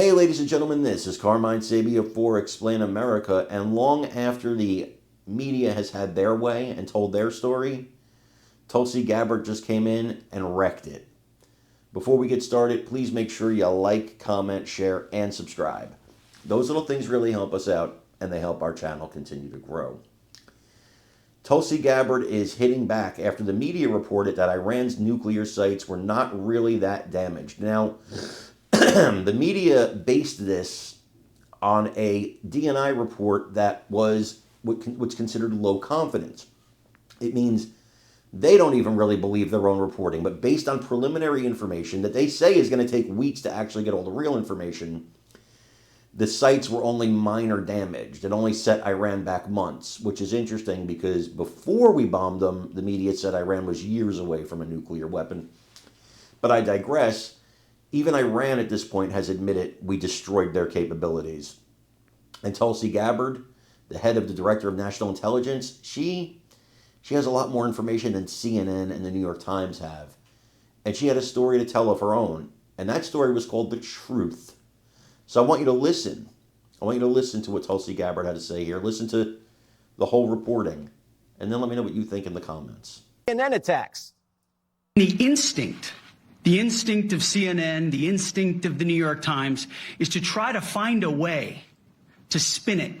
Hey ladies and gentlemen, this is Carmine Sabia for Explain America, and long after the media has had their way and told their story, Tulsi Gabbard just came in and wrecked it. Before we get started, please make sure you like, comment, share, and subscribe. Those little things really help us out, and they help our channel continue to grow. Tulsi Gabbard is hitting back after the media reported that Iran's nuclear sites were not really that damaged. Now, the media based this on a DNI report that was what's considered low confidence. It means they don't even really believe their own reporting, but based on preliminary information that they say is going to take weeks to actually get all the real information, the sites were only minor damaged. It only set Iran back months, which is interesting because before we bombed them, the media said Iran was years away from a nuclear weapon. But I digress. Even Iran at this point has admitted we destroyed their capabilities. And Tulsi Gabbard, the head of the Director of National Intelligence, she has a lot more information than CNN and the New York Times have. And she had a story to tell of her own. And that story was called The Truth. So I want you to listen. I want you to listen to what Tulsi Gabbard had to say here. Listen to the whole reporting. And then let me know what you think in the comments. CNN attacks. The instinct of CNN, the instinct of the New York Times is to try to find a way to spin it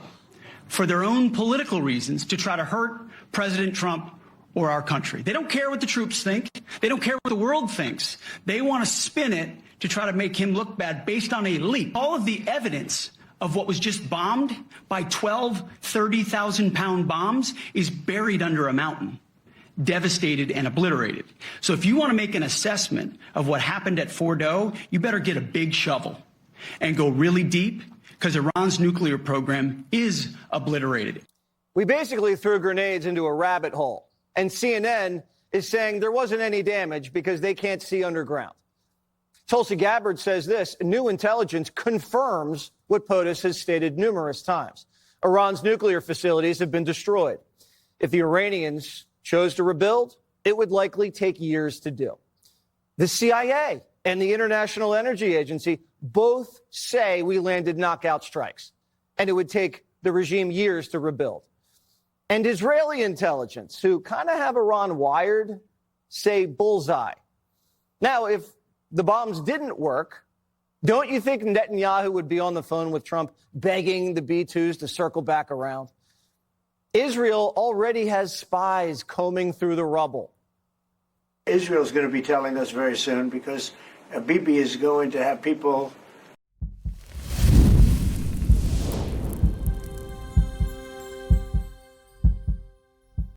for their own political reasons, to try to hurt President Trump or our country. They don't care what the troops think. They don't care what the world thinks. They want to spin it to try to make him look bad based on a leak. All of the evidence of what was just bombed by 12 30,000-pound bombs is buried under a mountain, devastated and obliterated. So if you want to make an assessment of what happened at Fordo, you better get a big shovel and go really deep, because Iran's nuclear program is obliterated. We basically threw grenades into a rabbit hole, and CNN is saying there wasn't any damage because they can't see underground. Tulsi Gabbard says this: new intelligence confirms what POTUS has stated numerous times. Iran's nuclear facilities have been destroyed. If the Iranians chose to rebuild, it would likely take years to do. The CIA and the International Energy Agency both say we landed knockout strikes, and it would take the regime years to rebuild. And Israeli intelligence, who kind of have Iran wired, say bullseye. Now, if the bombs didn't work, don't you think Netanyahu would be on the phone with Trump begging the B-2s to circle back around? Israel already has spies combing through the rubble. Israel's going to be telling us very soon, because Bibi is going to have people